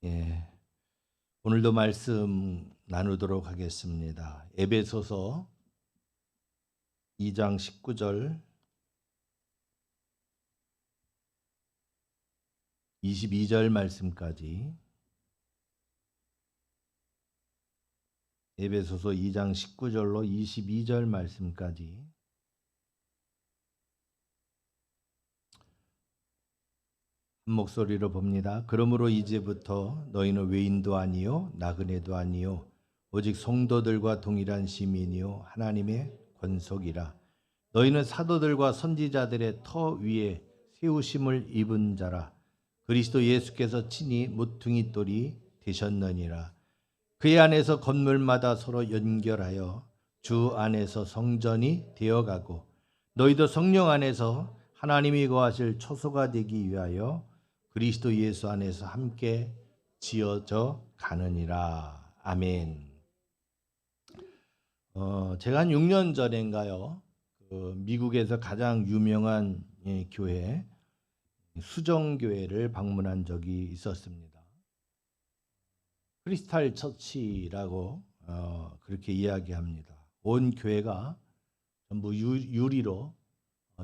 예, 오늘도 말씀 나누도록 하겠습니다. 에베소서 2장 19절 22절 말씀까지, 에베소서 2장 19절로 22절 말씀까지 한 목소리로 봅니다. 그러므로 이제부터 너희는 외인도 아니요 나그네도 아니요 오직 성도들과 동일한 시민이요 하나님의 권속이라. 너희는 사도들과 선지자들의 터 위에 세우심을 입은 자라. 그리스도 예수께서 친히 모퉁이 돌이 되셨느니라. 그의 안에서 건물마다 서로 연결하여 주 안에서 성전이 되어가고 너희도 성령 안에서 하나님이 거하실 초소가 되기 위하여 그리스도 예수 안에서 함께 지어져 가느니라. 아멘. 제가 한 6년 전인가요, 미국에서 가장 유명한 교회 수정교회를 방문한 적이 있었습니다. 크리스탈 처치라고 그렇게 이야기합니다. 온 교회가 전부 유리로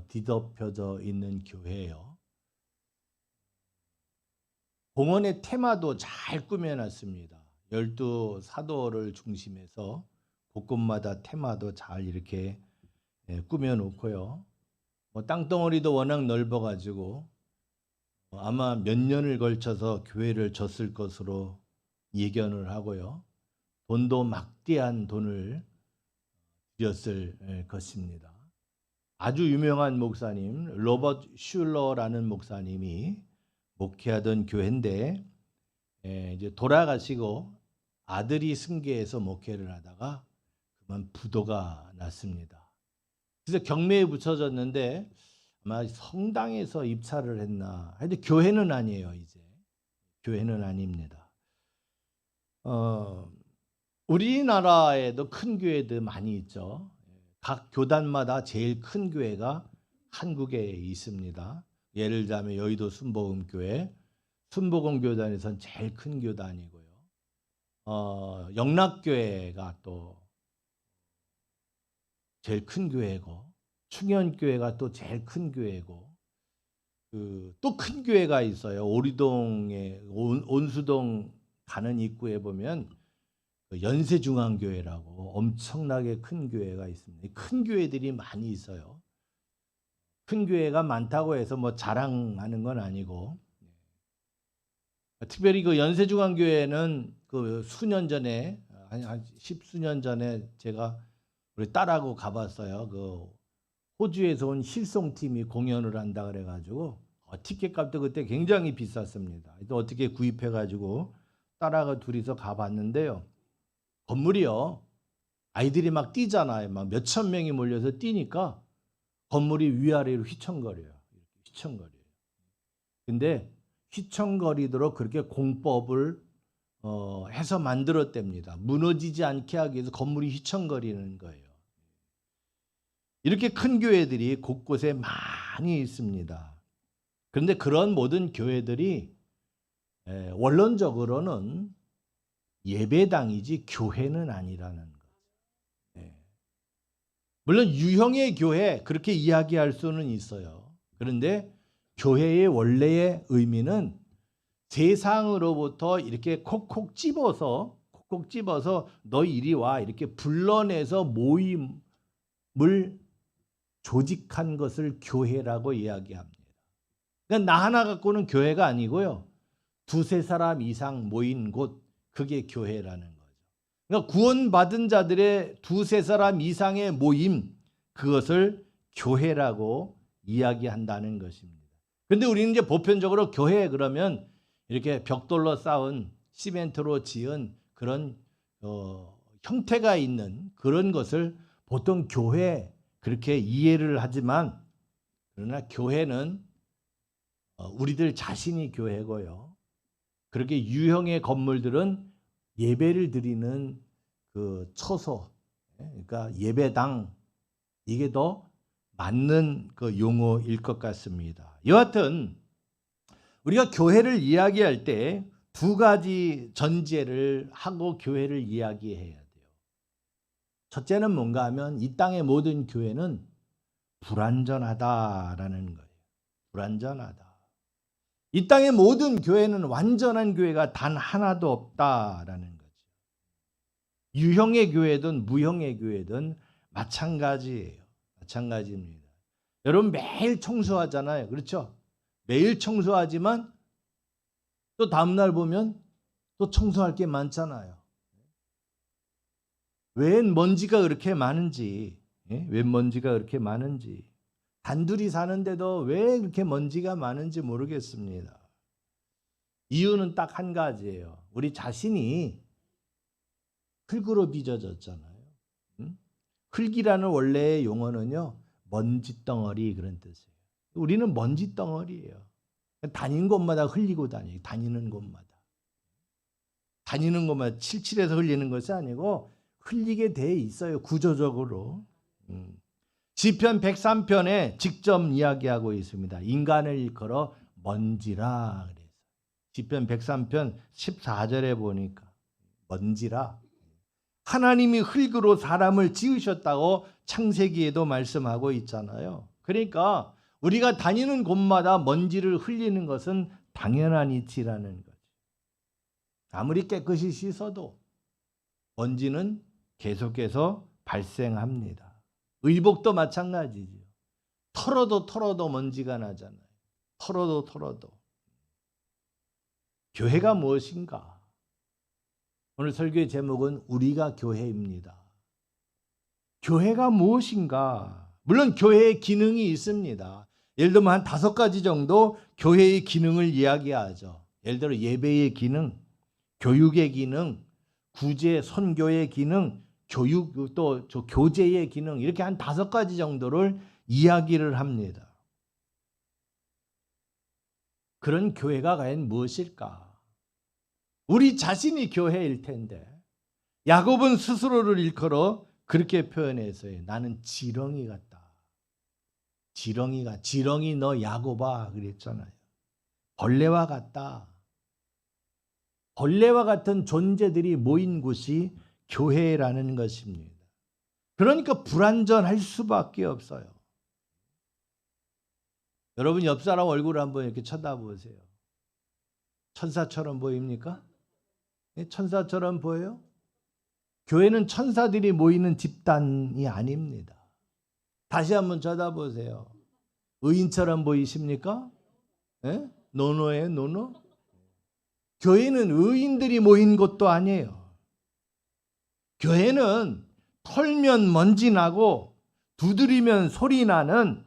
뒤덮여져 있는 교회예요. 공원의 테마도 잘 꾸며놨습니다. 12사도를 중심해서 곳곳마다 테마도 잘 이렇게 꾸며놓고요. 땅덩어리도 워낙 넓어가지고 아마 몇 년을 걸쳐서 교회를 졌을 것으로 예견을 하고요. 돈도 막대한 돈을 들였을 것입니다. 아주 유명한 목사님 로버트 슐러라는 목사님이 목회하던 교회인데, 이제 돌아가시고 아들이 승계해서 목회를 하다가 그만 부도가 났습니다. 그래서 경매에 붙여졌는데 아마 성당에서 입찰을 했나. 근데 교회는 아니에요. 이제 교회는 아닙니다. 우리나라에도 큰 교회들 많이 있죠. 각 교단마다 제일 큰 교회가 한국에 있습니다. 예를 들자면 여의도 순복음교회, 순복음교단에선 제일 큰 교단이고요. 영락교회가 또 제일 큰 교회고, 충현교회가 또 제일 큰 교회고, 또 큰 교회가 있어요. 오리동에 온수동 가는 입구에 보면 연세중앙교회라고 엄청나게 큰 교회가 있습니다. 큰 교회들이 많이 있어요. 큰 교회가 많다고 해서 뭐 자랑하는 건 아니고, 특별히 그 연세중앙교회는 그 수년 전에 한 십수년 전에 제가 우리 딸하고 가봤어요. 그 호주에서 온 힐송팀이 공연을 한다 그래가지고 티켓값도 그때 굉장히 비쌌습니다. 또 어떻게 구입해가지고 딸하고 둘이서 가봤는데요. 건물이요, 아이들이 막 뛰잖아요. 막 몇천 명이 몰려서 뛰니까 건물이 위아래로 휘청거려요. 휘청거려요. 근데 휘청거리도록 그렇게 공법을 해서 만들었답니다. 무너지지 않게 하기 위해서 건물이 휘청거리는 거예요. 이렇게 큰 교회들이 곳곳에 많이 있습니다. 그런데 그런 모든 교회들이 원론적으로는 예배당이지 교회는 아니라는 거죠. 물론 유형의 교회 그렇게 이야기할 수는 있어요. 그런데 교회의 원래의 의미는 세상으로부터 이렇게 콕콕 집어서 너 이리 와 이렇게 불러내서 모임을 조직한 것을 교회라고 이야기합니다. 그러니까 나 하나 갖고는 교회가 아니고요. 두세 사람 이상 모인 곳, 그게 교회라는 거죠. 그러니까 구원받은 자들의 두세 사람 이상의 모임, 그것을 교회라고 이야기한다는 것입니다. 그런데 우리는 이제 보편적으로 교회 그러면 이렇게 벽돌로 쌓은 시멘트로 지은 그런 형태가 있는 그런 것을 보통 교회 그렇게 이해를 하지만, 그러나 교회는 우리들 자신이 교회고요. 그렇게 유형의 건물들은 예배를 드리는 그 처소, 그러니까 예배당, 이게 더 맞는 그 용어일 것 같습니다. 여하튼 우리가 교회를 이야기할 때 두 가지 전제를 하고 교회를 이야기해야 돼요. 첫째는 뭔가 하면 이 땅의 모든 교회는 불완전하다라는 거예요. 불완전하다. 이 땅의 모든 교회는 완전한 교회가 단 하나도 없다라는 거죠. 유형의 교회든 무형의 교회든 마찬가지예요. 마찬가지입니다. 여러분 매일 청소하잖아요. 그렇죠? 매일 청소하지만 또 다음날 보면 또 청소할 게 많잖아요. 왜 먼지가 그렇게 많은지, 왜 먼지가 그렇게 많은지, 단둘이 사는데도 왜 그렇게 먼지가 많은지 모르겠습니다. 이유는 딱 한 가지예요. 우리 자신이 흙으로 빚어졌잖아요. 흙이라는 원래의 용어는요, 먼지 덩어리 그런 뜻이에요. 우리는 먼지 덩어리예요. 다니는 곳마다 흘리고 다녀요. 다니는 곳마다. 다니는 곳마다 칠칠해서 흘리는 것이 아니고 흘리게 돼 있어요. 구조적으로. 시편 103편에 직접 이야기하고 있습니다. 인간을 일컬어 먼지라 그래서. 시편 103편 14절에 보니까 먼지라. 하나님이 흙으로 사람을 지으셨다고 창세기에도 말씀하고 있잖아요. 그러니까 우리가 다니는 곳마다 먼지를 흘리는 것은 당연한 이치라는 거죠. 아무리 깨끗이 씻어도 먼지는 계속해서 발생합니다. 의복도 마찬가지죠. 털어도 먼지가 나잖아요. 털어도. 교회가 무엇인가? 오늘 설교의 제목은 우리가 교회입니다. 교회가 무엇인가? 물론 교회의 기능이 있습니다. 예를 들면 한 5가지 정도 교회의 기능을 이야기하죠. 예를 들어 예배의 기능, 교육의 기능, 구제, 선교의 기능, 교육 또 교제의 기능 이렇게 한 5가지 정도를 이야기를 합니다. 그런 교회가 과연 무엇일까? 우리 자신이 교회일 텐데 야곱은 스스로를 일컬어 그렇게 표현했어요. 나는 지렁이 같다. 지렁이 너 야곱아 그랬잖아요. 벌레와 같다. 벌레와 같은 존재들이 모인 곳이 교회라는 것입니다. 그러니까 불완전할 수밖에 없어요. 여러분 옆 사람 얼굴을 한번 이렇게 쳐다보세요. 천사처럼 보입니까? 천사처럼 보여요? 교회는 천사들이 모이는 집단이 아닙니다. 다시 한번 쳐다보세요. 의인처럼 보이십니까? 노노예요, 노노? 교회는 의인들이 모인 곳도 아니에요. 교회는 털면 먼지 나고 두드리면 소리 나는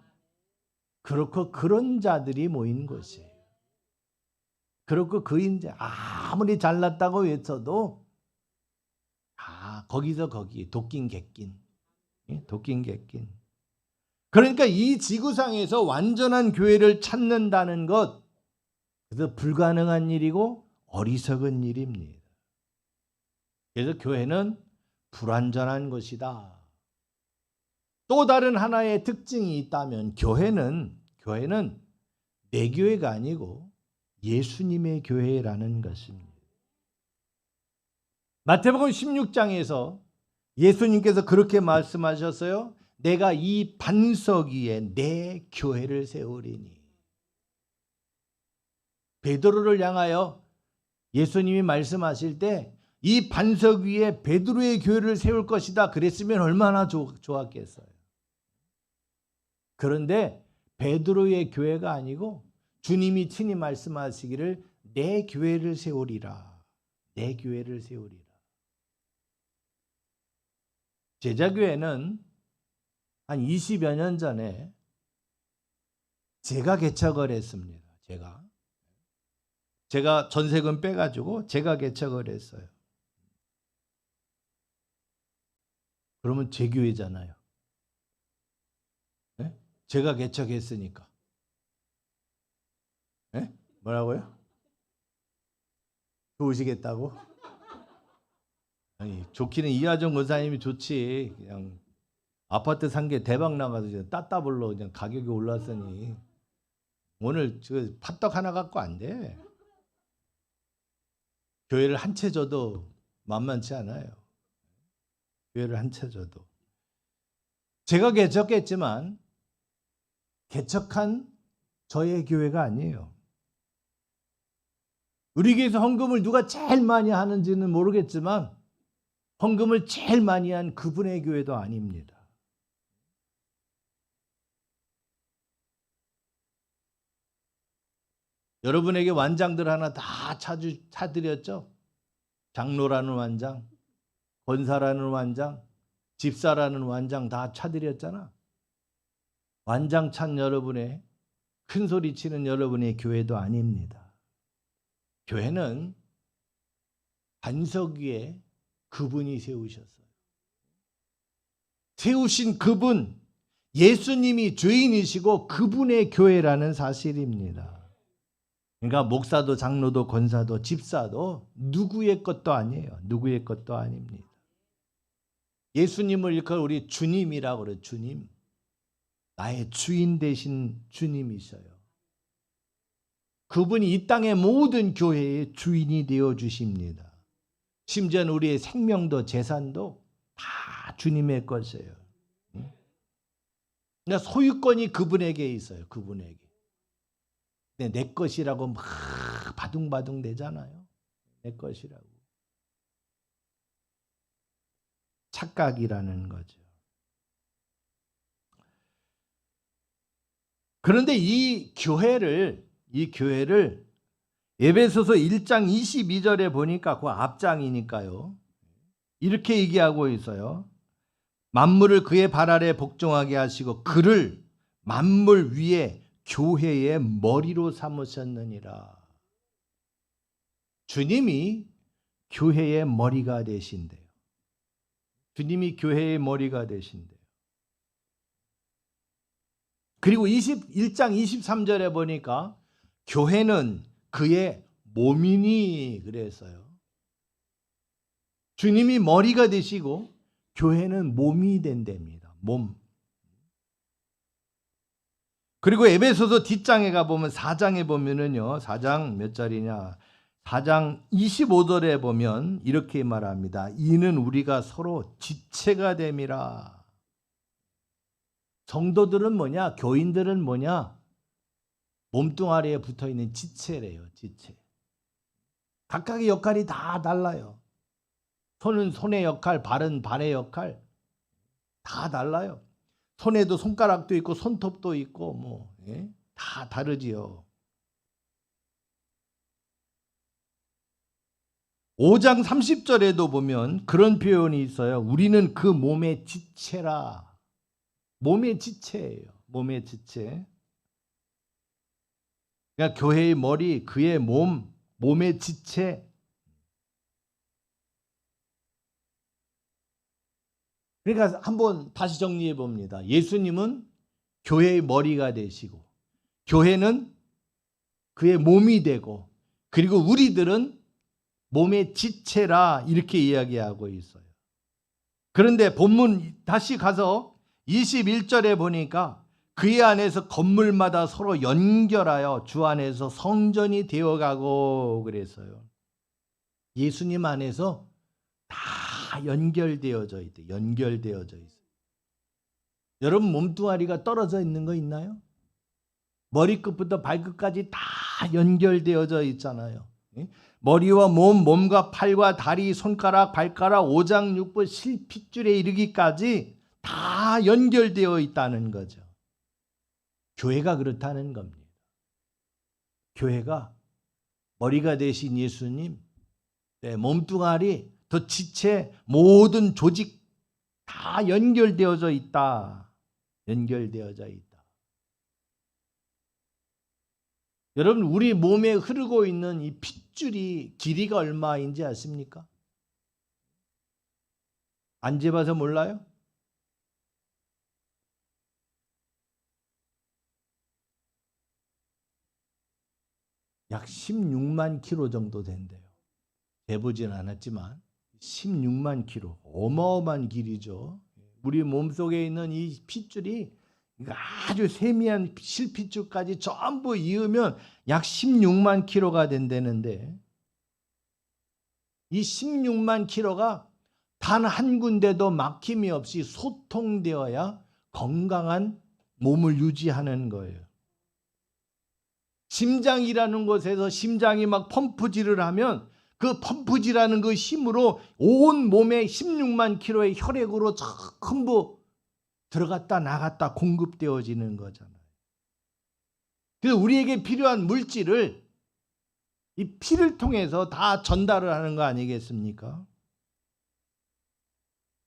그렇고 그런 자들이 모인 곳이에요. 그렇고 그 인자 아무리 잘났다고 외쳐도 거기서 거기 도낀 객낀. 그러니까 이 지구상에서 완전한 교회를 찾는다는 것 그래서 불가능한 일이고 어리석은 일입니다. 그래서 교회는 불완전한 것이다. 또 다른 하나의 특징이 있다면 교회는 내 교회가 아니고 예수님의 교회라는 것입니다. 마태복음 16장에서 예수님께서 그렇게 말씀하셨어요. 내가 이 반석 위에 내 교회를 세우리니. 베드로를 향하여 예수님이 말씀하실 때 이 반석 위에 베드로의 교회를 세울 것이다 그랬으면 얼마나 좋았겠어요. 그런데 베드로의 교회가 아니고 주님이 친히 말씀하시기를 내 교회를 세우리라. 내 교회를 세우리라. 제자교회는 한 20여 년 전에 제가 개척을 했습니다. 제가 전세금 빼가지고 제가 개척을 했어요. 그러면 제 교회잖아요. 네? 제가 개척했으니까. 네? 뭐라고요? 좋으시겠다고? 아니, 좋기는 이하정 권사님이 좋지. 그냥 아파트 산 게 대박 나가서 이제 따따블로 그냥 가격이 올랐으니 오늘 저 팥떡 하나 갖고 안 돼. 교회를 한 채 줘도 만만치 않아요. 교회를 한 채 줘도. 제가 개척했지만 개척한 저의 교회가 아니에요. 우리 교회에서 헌금을 누가 제일 많이 하는지는 모르겠지만 헌금을 제일 많이 한 그분의 교회도 아닙니다. 여러분에게 완장들 하나 다 차드렸죠? 장로라는 완장, 권사라는 완장, 집사라는 완장 다 차드렸잖아. 완장 찬 여러분의, 큰 소리 치는 여러분의 교회도 아닙니다. 교회는 반석 위에 그분이 세우셨어요. 세우신 그분, 예수님이 주인이시고 그분의 교회라는 사실입니다. 그러니까 목사도 장로도 권사도 집사도 누구의 것도 아니에요. 누구의 것도 아닙니다. 예수님을 일컬 우리 주님이라고 그래요. 주님. 나의 주인 되신 주님이셔요. 그분이 이 땅의 모든 교회의 주인이 되어 주십니다. 심지어는 우리의 생명도 재산도 다 주님의 것이에요. 그러니까 소유권이 그분에게 있어요. 그분에게. 근데 내 것이라고 막 바둥바둥 대잖아요. 내 것이라고. 착각이라는 거죠. 그런데 이 교회를 에베소서 1장 22절에 보니까 그 앞장이니까요. 이렇게 얘기하고 있어요. 만물을 그의 발 아래 복종하게 하시고 그를 만물 위에 교회의 머리로 삼으셨느니라. 주님이 교회의 머리가 되신대요. 주님이 교회의 머리가 되신대요. 그리고 1장 23절에 보니까 교회는 그의 몸이니 그랬어요. 주님이 머리가 되시고 교회는 몸이 된답니다. 몸. 그리고 에베소서 뒷장에 가보면 4장에 보면은요. 4장 몇 절이냐. 4장 25절에 보면 이렇게 말합니다. 이는 우리가 서로 지체가 됨이라. 성도들은 뭐냐? 교인들은 뭐냐? 몸뚱아리에 붙어있는 지체래요. 지체. 각각의 역할이 다 달라요. 손은 손의 역할, 발은 발의 역할 다 달라요. 손에도 손가락도 있고 손톱도 있고 다 다르지요. 5장 30절에도 보면 그런 표현이 있어요. 우리는 그 몸의 지체라. 몸의 지체예요. 몸의 지체. 그러니까 교회의 머리, 그의 몸의 지체. 그러니까 한번 다시 정리해 봅니다. 예수님은 교회의 머리가 되시고 교회는 그의 몸이 되고 그리고 우리들은 몸의 지체라 이렇게 이야기하고 있어요. 그런데 본문 다시 가서 21절에 보니까 그의 안에서 건물마다 서로 연결하여 주 안에서 성전이 되어가고 그랬어요. 예수님 안에서 다 연결되어져 있대. 연결되어져 있어요. 여러분 몸뚱아리가 떨어져 있는 거 있나요? 머리끝부터 발끝까지 다 연결되어져 있잖아요. 머리와 몸과 팔과 다리, 손가락, 발가락, 오장육부, 실핏줄에 이르기까지 다 연결되어 있다는 거죠. 교회가 그렇다는 겁니다. 교회가 머리가 되신 예수님, 몸뚱아리, 더 지체, 모든 조직 다 연결되어져 있다. 연결되어져 있다. 여러분 우리 몸에 흐르고 있는 이 핏줄이 길이가 얼마인지 아십니까? 안 재봐서 몰라요? 약 16만 킬로 정도 된대요. 재보진 않았지만 16만 킬로. 어마어마한 길이죠. 우리 몸속에 있는 이 핏줄이 아주 세미한 실핏줄까지 전부 이으면 약 16만 킬로가 된다는데 이 16만 킬로가 단 한 군데도 막힘이 없이 소통되어야 건강한 몸을 유지하는 거예요. 심장이라는 곳에서 심장이 막 펌프질을 하면 그 펌프질하는 그 힘으로 온 몸에 16만 킬로의 혈액으로 전부 들어갔다 나갔다 공급되어지는 거잖아요. 그래서 우리에게 필요한 물질을 이 피를 통해서 다 전달을 하는 거 아니겠습니까?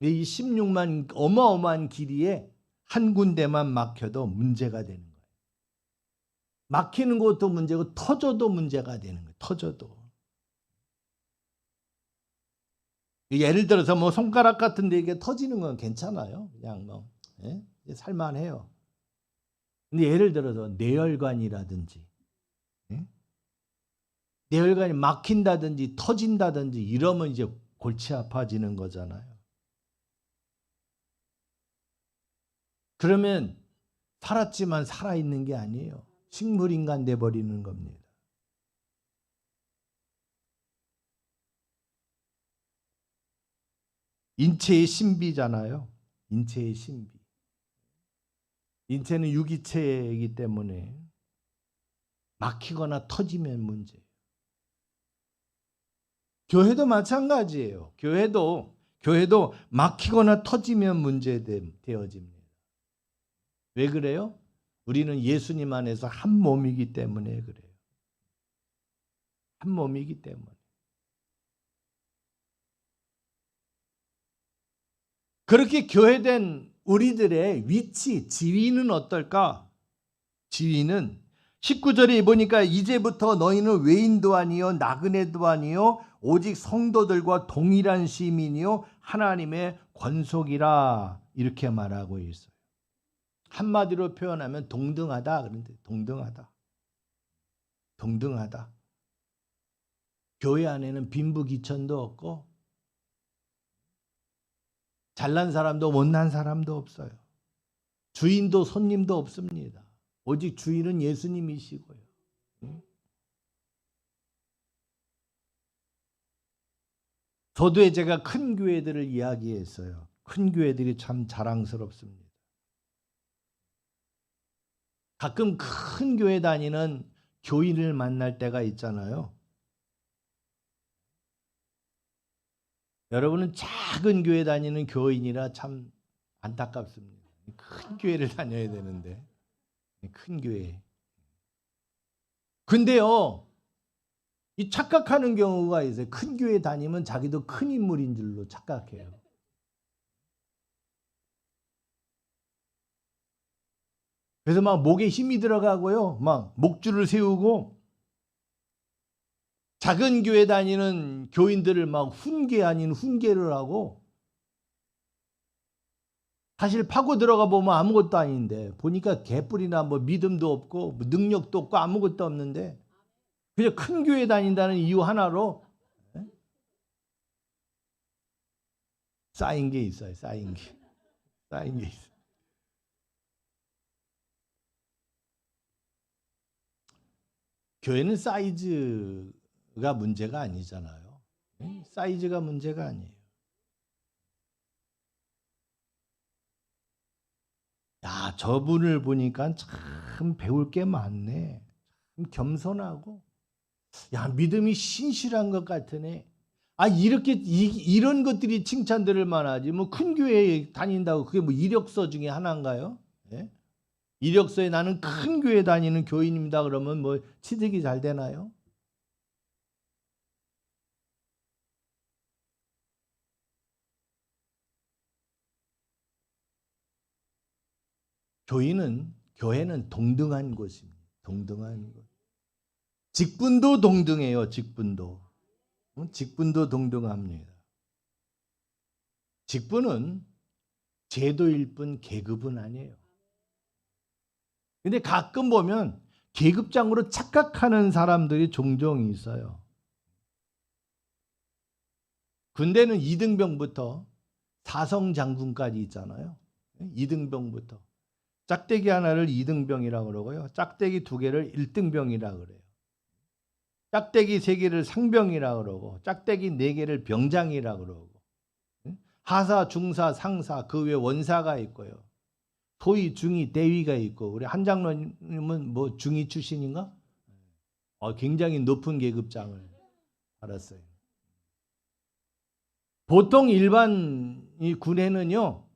이 16만 어마어마한 길이에 한 군데만 막혀도 문제가 되는 거예요. 막히는 것도 문제고 터져도 문제가 되는 거예요. 터져도. 예를 들어서 뭐 손가락 같은 데 이게 터지는 건 괜찮아요. 그냥 뭐 살만해요. 근데 예를 들어서 뇌혈관이라든지 뇌혈관이 막힌다든지 터진다든지 이러면 이제 골치 아파지는 거잖아요. 그러면 살았지만 살아있는 게 아니에요. 식물인간 돼버리는 겁니다. 인체의 신비잖아요. 인체의 신비. 인체는 유기체이기 때문에 막히거나 터지면 문제예요. 교회도 마찬가지예요. 교회도 막히거나 터지면 문제되어집니다. 왜 그래요? 우리는 예수님 안에서 한 몸이기 때문에 그래요. 한 몸이기 때문에. 그렇게 교회된 우리들의 위치, 지위는 어떨까? 지위는 19절에 보니까 이제부터 너희는 외인도 아니요 나그네도 아니요 오직 성도들과 동일한 시민이요 하나님의 권속이라 이렇게 말하고 있어요. 한마디로 표현하면 동등하다. 그런데 동등하다. 교회 안에는 빈부귀천도 없고 잘난 사람도 못난 사람도 없어요. 주인도 손님도 없습니다. 오직 주인은 예수님이시고요. 저도에 제가 큰 교회들을 이야기했어요. 큰 교회들이 참 자랑스럽습니다. 가끔 큰 교회 다니는 교인을 만날 때가 있잖아요. 여러분은 작은 교회 다니는 교인이라 참 안타깝습니다. 큰 교회를 다녀야 되는데. 큰 교회. 근데요, 이 착각하는 경우가 있어요. 큰 교회 다니면 자기도 큰 인물인 줄로 착각해요. 그래서 막 목에 힘이 들어가고요. 막 목줄을 세우고 작은 교회 다니는 교인들을 막 훈계 아닌 훈계를 하고 사실 파고 들어가 보면 아무것도 아닌데 보니까 개뿔이나 뭐 믿음도 없고 뭐 능력도 없고 아무것도 없는데 그냥 큰 교회 다닌다는 이유 하나로 쌓인 게 있어요. 쌓인 게 있어요. 교회는 사이즈가 문제가 아니잖아요. 사이즈가 문제가 아니에요. 야, 저분을 보니까 참 배울 게 많네. 참 겸손하고, 야, 믿음이 신실한 것 같으네. 아, 이렇게 이런 것들이 칭찬들을 만하지. 뭐 큰 교회에 다닌다고 그게 뭐 이력서 중에 하나인가요? 예? 이력서에 나는 큰 교회 다니는 교인입니다. 그러면 뭐 취직이 잘 되나요? 교회는 동등한 곳입니다. 동등한 곳. 직분도 동등해요. 직분도 동등합니다. 직분은 제도일 뿐 계급은 아니에요. 근데 가끔 보면 계급장으로 착각하는 사람들이 종종 있어요. 군대는 2등병부터 사성장군까지 있잖아요. 2등병부터. 짝대기 하나를 2등병이라고 그러고요. 짝대기 두 개를 1등병이라고 그래요. 짝대기 3개를 상병이라 그러고 짝대기 4개를 병장이라 그러고 하사, 중사, 상사 그 외에 원사가 있고요. 소위, 중위, 대위가 있고 우리 한 장로님은 뭐 중위 출신인가? 굉장히 높은 계급장을 받았어요. 보통 일반 이 군에는요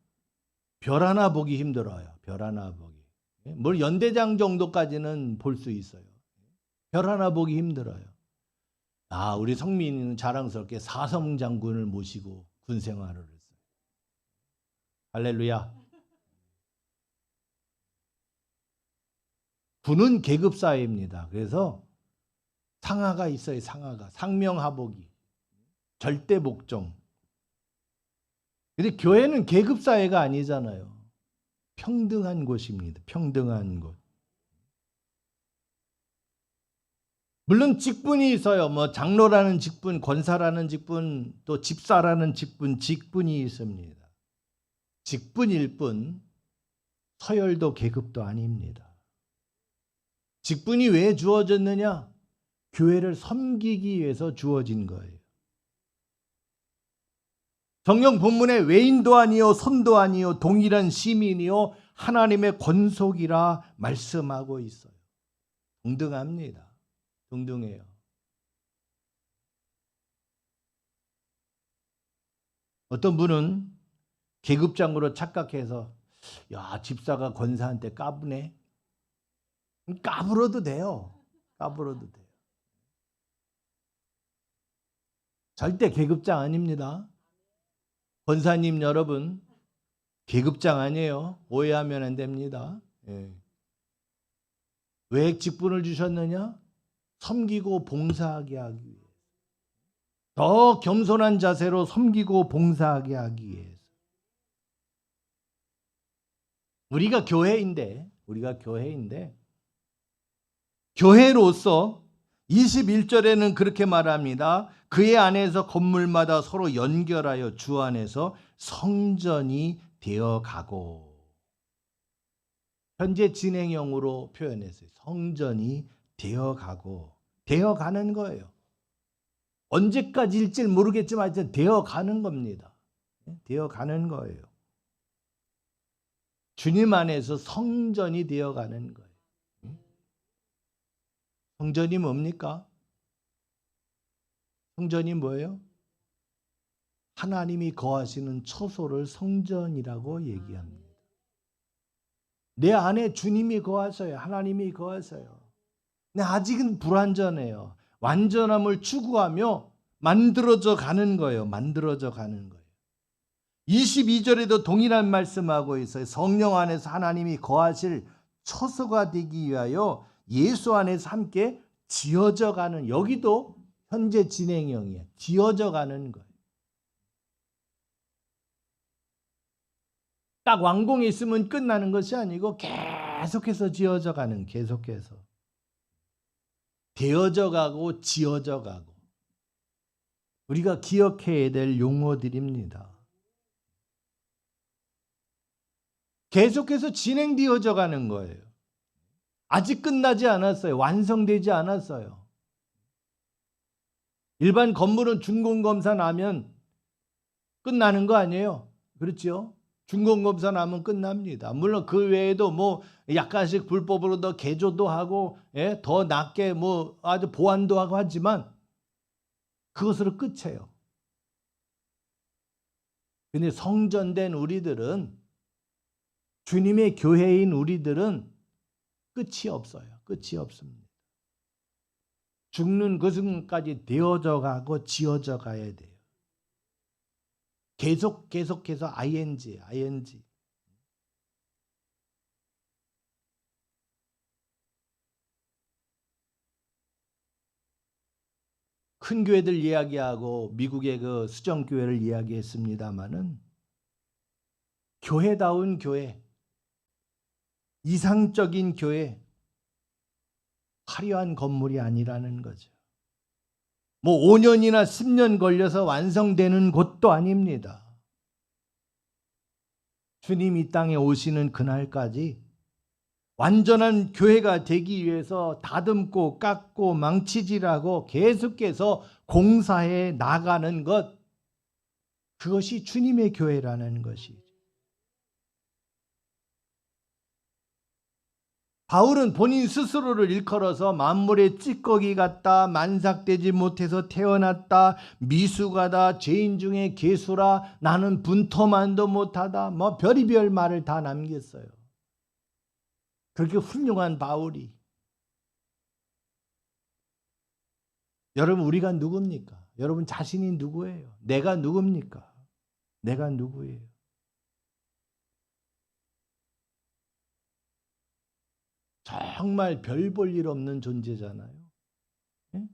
별 하나 보기 힘들어요. 별 하나 보기. 뭘 연대장 정도까지는 볼 수 있어요. 별 하나 보기 힘들어요. 우리 성민이는 자랑스럽게 사성장군을 모시고 군 생활을 했어요. 할렐루야. 군은 계급 사회입니다. 그래서 상하가 있어요. 상하가. 상명하복이. 절대 복종. 근데 교회는 계급 사회가 아니잖아요. 평등한 곳입니다. 평등한 곳. 물론 직분이 있어요. 뭐 장로라는 직분, 권사라는 직분, 또 집사라는 직분이 있습니다. 직분일 뿐 서열도 계급도 아닙니다. 직분이 왜 주어졌느냐? 교회를 섬기기 위해서 주어진 거예요. 성경 본문에 외인도 아니요 손도 아니요 동일한 시민이요 하나님의 권속이라 말씀하고 있어요. 동등합니다. 동등해요. 어떤 분은 계급장으로 착각해서 야 집사가 권사한테 까부네. 까불어도 돼요. 까불어도 돼요. 절대 계급장 아닙니다. 권사님 여러분 계급장 아니에요. 오해하면 안 됩니다. 왜 직분을 주셨느냐? 섬기고 봉사하게 하기 위해서. 더 겸손한 자세로 섬기고 봉사하게 하기 위해서. 우리가 교회인데 교회로서 21절에는 그렇게 말합니다. 그의 안에서 건물마다 서로 연결하여 주 안에서 성전이 되어가고. 현재 진행형으로 표현했어요. 성전이 되어가고. 되어가는 거예요. 언제까지일지 모르겠지만 하여튼 되어가는 겁니다. 되어가는 거예요. 주님 안에서 성전이 되어가는 거예요. 성전이 뭡니까? 성전이 뭐예요? 하나님이 거하시는 처소를 성전이라고 얘기합니다. 내 안에 주님이 거하셔요. 하나님이 거하셔요. 근데 아직은 불완전해요. 완전함을 추구하며 만들어져 가는 거예요. 만들어져 가는 거예요. 22절에도 동일한 말씀하고 있어요. 성령 안에서 하나님이 거하실 처소가 되기 위하여 예수 안에서 함께 지어져 가는, 여기도 현재 진행형이에요. 지어져 가는 거예요. 딱 완공이 있으면 끝나는 것이 아니고 계속해서 지어져 가는, 계속해서 되어져 가고 지어져 가고. 우리가 기억해야 될 용어들입니다. 계속해서 진행되어져 가는 거예요. 아직 끝나지 않았어요. 완성되지 않았어요. 일반 건물은 준공검사 나면 끝나는 거 아니에요? 그렇죠? 준공검사 나면 끝납니다. 물론 그 외에도 뭐 약간씩 불법으로 더 개조도 하고, 더 낮게 뭐 아주 보완도 하고 하지만 그것으로 끝이에요. 근데 성전된 우리들은, 주님의 교회인 우리들은 끝이 없어요. 끝이 없습니다. 죽는 그 순간까지 되어져 가고 지어져 가야 돼요. 계속해서 ing. 큰 교회들 이야기하고 미국의 그 수정교회를 이야기했습니다마는 교회다운 교회, 이상적인 교회, 화려한 건물이 아니라는 거죠. 뭐 5년이나 10년 걸려서 완성되는 곳도 아닙니다. 주님 이 땅에 오시는 그날까지 완전한 교회가 되기 위해서 다듬고 깎고 망치질하고 계속해서 공사해 나가는 것, 그것이 주님의 교회라는 것이죠. 바울은 본인 스스로를 일컬어서 만물의 찌꺼기 같다, 만삭되지 못해서 태어났다, 미숙하다, 죄인 중에 괴수라, 나는 분토만도 못하다, 뭐 별의별 말을 다 남겼어요. 그렇게 훌륭한 바울이. 여러분, 우리가 누굽니까? 여러분 자신이 누구예요? 내가 누굽니까? 내가 누구예요? 정말 별 볼 일 없는 존재잖아요. 예?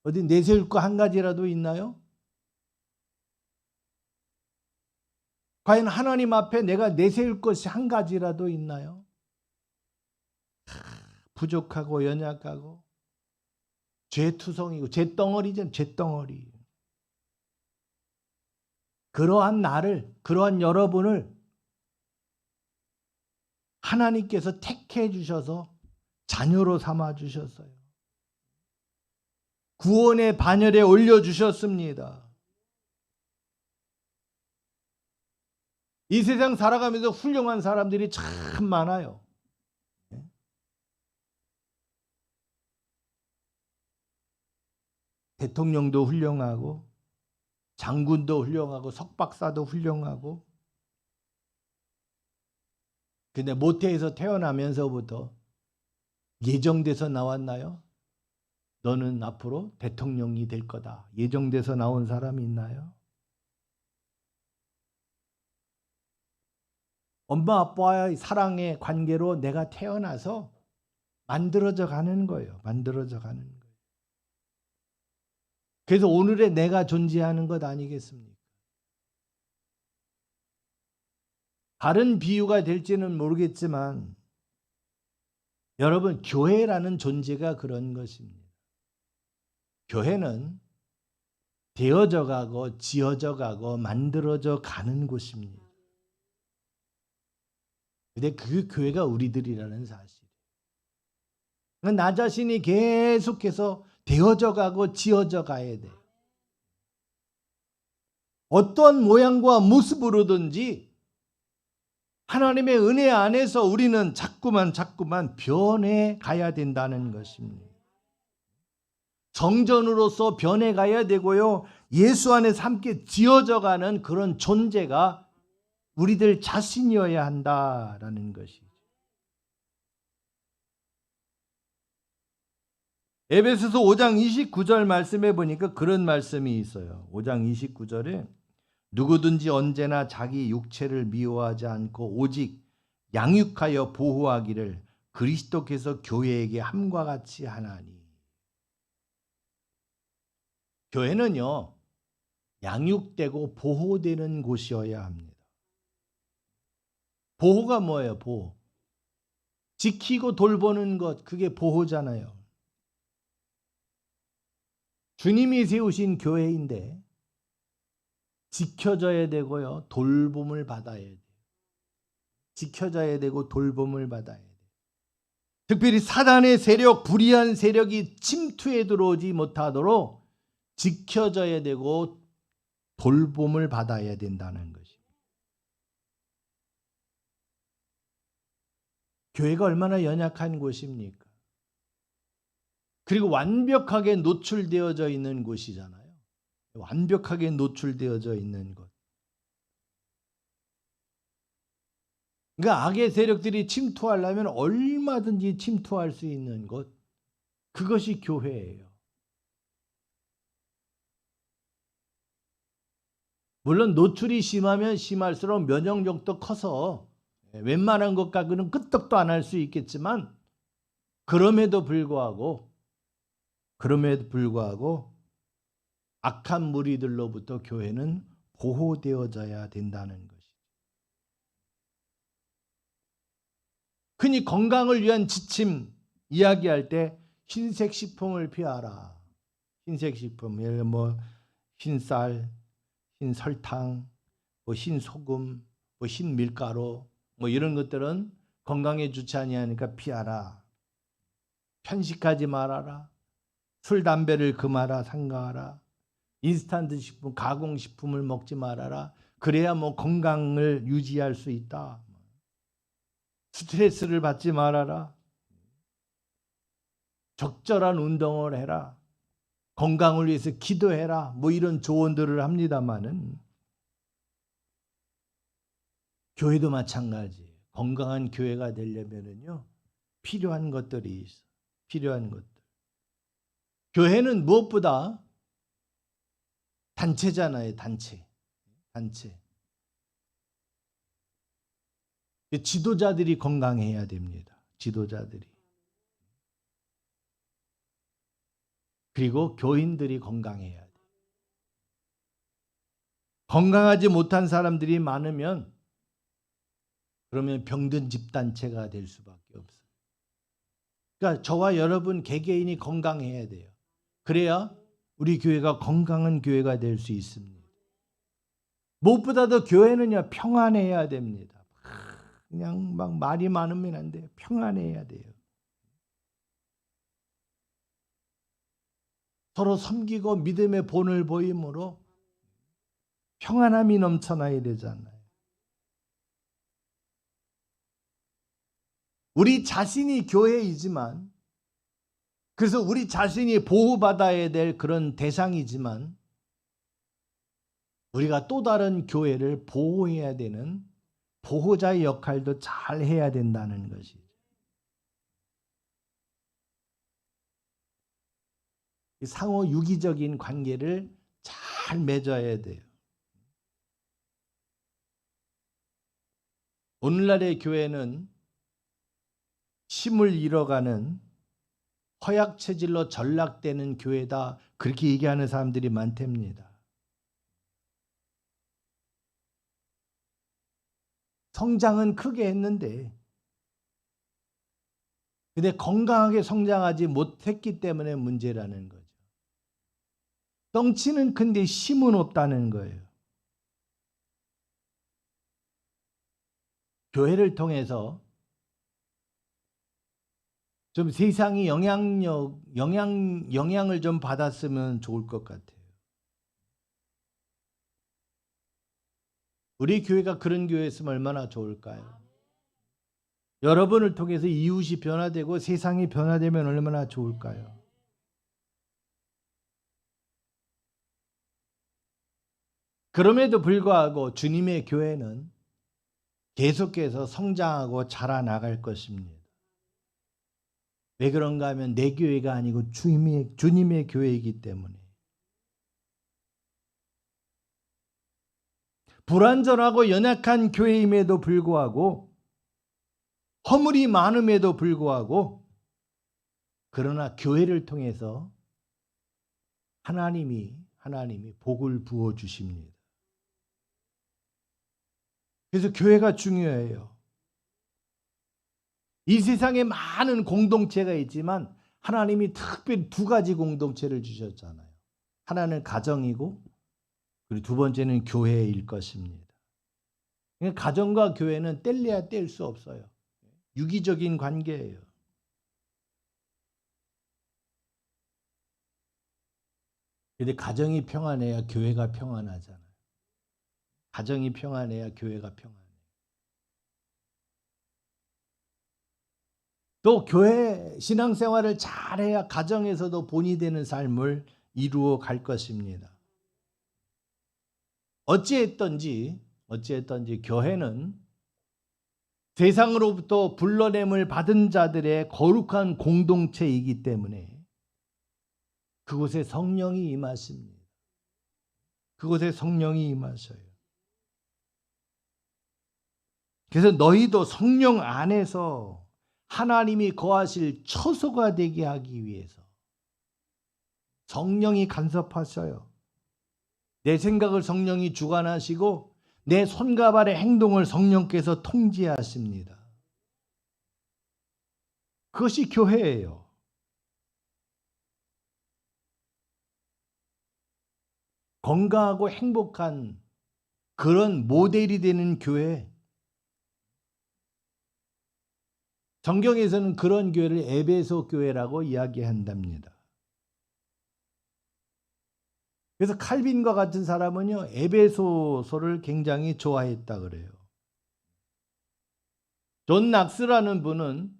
어디 내세울 거 한 가지라도 있나요? 과연 하나님 앞에 내가 내세울 것이 한 가지라도 있나요? 부족하고 연약하고 죄투성이고 죄덩어리죠. 죄덩어리. 그러한 나를, 그러한 여러분을 하나님께서 택해 주셔서 자녀로 삼아 주셨어요. 구원의 반열에 올려주셨습니다. 이 세상 살아가면서 훌륭한 사람들이 참 많아요. 대통령도 훌륭하고 장군도 훌륭하고 석박사도 훌륭하고, 근데 모태에서 태어나면서부터 예정돼서 나왔나요? 너는 앞으로 대통령이 될 거다. 예정돼서 나온 사람이 있나요? 엄마 아빠와의 사랑의 관계로 내가 태어나서 만들어져 가는 거예요. 만들어져 가는 거예요. 그래서 오늘의 내가 존재하는 것 아니겠습니까? 다른 비유가 될지는 모르겠지만 여러분, 교회라는 존재가 그런 것입니다. 교회는 되어져 가고 지어져 가고 만들어져 가는 곳입니다. 근데 그 교회가 우리들이라는 사실. 나 자신이 계속해서 되어져 가고 지어져 가야 돼요. 어떤 모양과 모습으로든지 하나님의 은혜 안에서 우리는 자꾸만 변해 가야 된다는 것입니다. 성전으로서 변해 가야 되고요. 예수 안에서 함께 지어져 가는 그런 존재가 우리들 자신이어야 한다라는 것이죠. 에베소서 5장 29절 말씀에 보니까 그런 말씀이 있어요. 5장 29절에 누구든지 언제나 자기 육체를 미워하지 않고 오직 양육하여 보호하기를 그리스도께서 교회에게 함과 같이 하나니. 교회는요, 양육되고 보호되는 곳이어야 합니다. 보호가 뭐예요? 보호. 지키고 돌보는 것, 그게 보호잖아요. 주님이 세우신 교회인데 지켜져야 되고요, 돌봄을 받아야 돼요. 지켜져야 되고 돌봄을 받아야 돼요. 특별히 사단의 세력, 불의한 세력이 침투해 들어오지 못하도록 지켜져야 되고 돌봄을 받아야 된다는 것입니다. 교회가 얼마나 연약한 곳입니까? 그리고 완벽하게 노출되어져 있는 곳이잖아요. 완벽하게 노출되어져 있는 것. 그러니까 악의 세력들이 침투하려면 얼마든지 침투할 수 있는 곳, 그것이 교회예요. 물론 노출이 심하면 심할수록 면역력도 커서 웬만한 것과는 끄떡도 안 할 수 있겠지만, 그럼에도 불구하고 악한 무리들로부터 교회는 보호되어져야 된다는 것이죠. 흔히 건강을 위한 지침 이야기할 때 흰색 식품을 피하라. 흰색 식품, 예를 들어 흰쌀, 흰설탕, 흰소금, 흰밀가루, 이런 것들은 건강에 좋지 아니하니까 피하라. 편식하지 말아라. 술, 담배를 금하라. 삼가하라. 인스턴트 식품, 가공식품을 먹지 말아라. 그래야 뭐 건강을 유지할 수 있다. 스트레스를 받지 말아라. 적절한 운동을 해라. 건강을 위해서 기도해라. 뭐 이런 조언들을 합니다마는 교회도 마찬가지예요. 건강한 교회가 되려면은요, 필요한 것들이 있어. 필요한 것들. 교회는 무엇보다 단체잖아요. 단체. 지도자들이 건강해야 됩니다. 지도자들이. 그리고 교인들이 건강해야 돼요. 건강하지 못한 사람들이 많으면 그러면 병든 집단체가 될 수밖에 없어요. 그러니까 저와 여러분 개개인이 건강해야 돼요. 그래야 우리 교회가 건강한 교회가 될 수 있습니다. 무엇보다도 교회는요, 평안해야 됩니다. 그냥 막 말이 많으면 안 돼요. 평안해야 돼요. 서로 섬기고 믿음의 본을 보임으로 평안함이 넘쳐나야 되잖아요. 우리 자신이 교회이지만, 그래서 우리 자신이 보호받아야 될 그런 대상이지만, 우리가 또 다른 교회를 보호해야 되는 보호자의 역할도 잘 해야 된다는 것이죠. 상호 유기적인 관계를 잘 맺어야 돼요. 오늘날의 교회는 힘을 잃어가는 허약 체질로 전락되는 교회다, 그렇게 얘기하는 사람들이 많답니다. 성장은 크게 했는데 근데 건강하게 성장하지 못했기 때문에 문제라는 거죠. 덩치는 큰데 힘은 없다는 거예요. 교회를 통해서 좀 세상이 영향을 좀 받았으면 좋을 것 같아요. 우리 교회가 그런 교회였으면 얼마나 좋을까요? 여러분을 통해서 이웃이 변화되고 세상이 변화되면 얼마나 좋을까요? 그럼에도 불구하고 주님의 교회는 계속해서 성장하고 자라나갈 것입니다. 왜 그런가 하면 내 교회가 아니고 주님의 교회이기 때문에. 불완전하고 연약한 교회임에도 불구하고, 허물이 많음에도 불구하고, 그러나 교회를 통해서 하나님이 복을 부어 주십니다. 그래서 교회가 중요해요. 이 세상에 많은 공동체가 있지만 하나님이 특별히 두 가지 공동체를 주셨잖아요. 하나는 가정이고, 그리고 두 번째는 교회일 것입니다. 그러니까 가정과 교회는 뗄래야 뗄 수 없어요. 유기적인 관계예요. 그런데 가정이 평안해야 교회가 평안하잖아요. 가정이 평안해야 교회가 평안해요. 또 교회 신앙생활을 잘해야 가정에서도 본이 되는 삶을 이루어 갈 것입니다. 어찌했던지 교회는 세상으로부터 불러냄을 받은 자들의 거룩한 공동체이기 때문에 그곳에 성령이 임하십니다. 그곳에 성령이 임하셔요. 그래서 너희도 성령 안에서 하나님이 거하실 처소가 되게 하기 위해서 성령이 간섭하셔요. 내 생각을 성령이 주관하시고 내 손과 발의 행동을 성령께서 통제하십니다. 그것이 교회예요. 건강하고 행복한 그런 모델이 되는 교회, 성경에서는 그런 교회를 에베소 교회라고 이야기한답니다. 그래서 칼빈과 같은 사람은요, 에베소서를 굉장히 좋아했다 그래요. 존 낙스라는 분은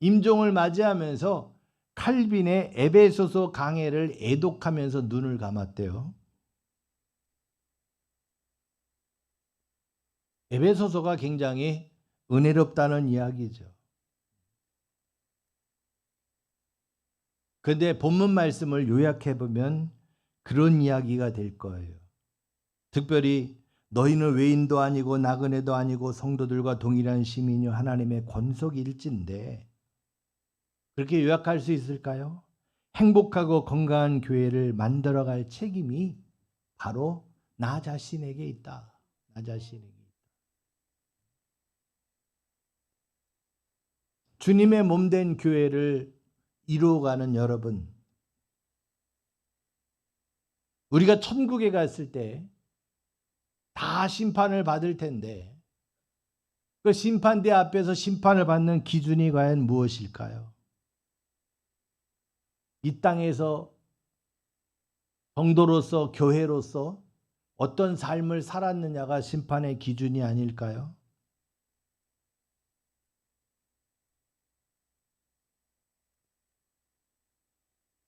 임종을 맞이하면서 칼빈의 에베소서 강해를 애독하면서 눈을 감았대요. 에베소서가 굉장히 은혜롭다는 이야기죠. 그런데 본문 말씀을 요약해 보면 그런 이야기가 될 거예요. 특별히 너희는 외인도 아니고 나그네도 아니고 성도들과 동일한 시민이요 하나님의 권속일진데, 그렇게 요약할 수 있을까요? 행복하고 건강한 교회를 만들어갈 책임이 바로 나 자신에게 있다. 나 자신에게 있다. 주님의 몸된 교회를 이루어가는 여러분, 우리가 천국에 갔을 때 다 심판을 받을 텐데 그 심판대 앞에서 심판을 받는 기준이 과연 무엇일까요? 이 땅에서 성도로서 교회로서 어떤 삶을 살았느냐가 심판의 기준이 아닐까요?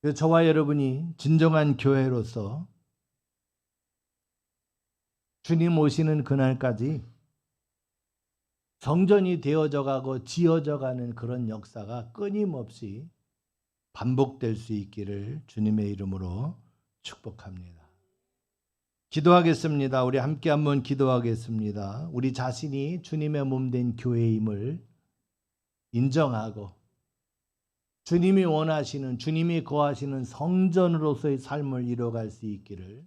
그래서 저와 여러분이 진정한 교회로서 주님 오시는 그날까지 성전이 되어져 가고 지어져 가는 그런 역사가 끊임없이 반복될 수 있기를 주님의 이름으로 축복합니다. 기도하겠습니다. 우리 함께 한번 기도하겠습니다. 우리 자신이 주님의 몸된 교회임을 인정하고 주님이 원하시는, 주님이 거하시는 성전으로서의 삶을 이뤄갈 수 있기를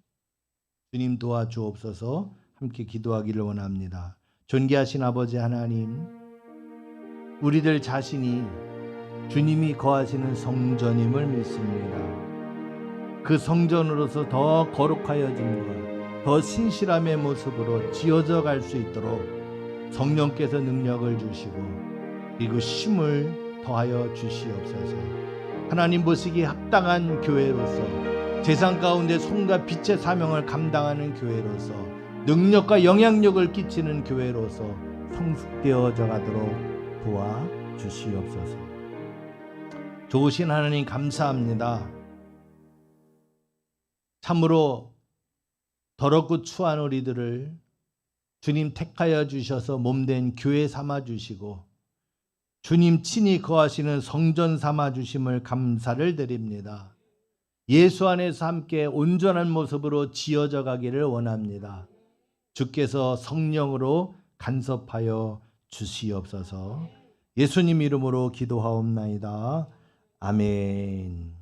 주님 도와주옵소서. 함께 기도하기를 원합니다. 존귀하신 아버지 하나님, 우리들 자신이 주님이 거하시는 성전임을 믿습니다. 그 성전으로서 더 거룩하여짐과 더 신실함의 모습으로 지어져 갈 수 있도록 성령께서 능력을 주시고 그리고 힘을 더하여 주시옵소서. 하나님 보시기에 합당한 교회로서 세상 가운데 손과 빛의 사명을 감당하는 교회로서 능력과 영향력을 끼치는 교회로서 성숙되어져 가도록 도와주시옵소서. 좋으신 하나님 감사합니다. 참으로 더럽고 추한 우리들을 주님 택하여 주셔서 몸된 교회 삼아 주시고 주님 친히 거하시는 성전 삼아 주심을 감사를 드립니다. 예수 안에서 함께 온전한 모습으로 지어져 가기를 원합니다. 주께서 성령으로 간섭하여 주시옵소서. 예수님 이름으로 기도하옵나이다. 아멘.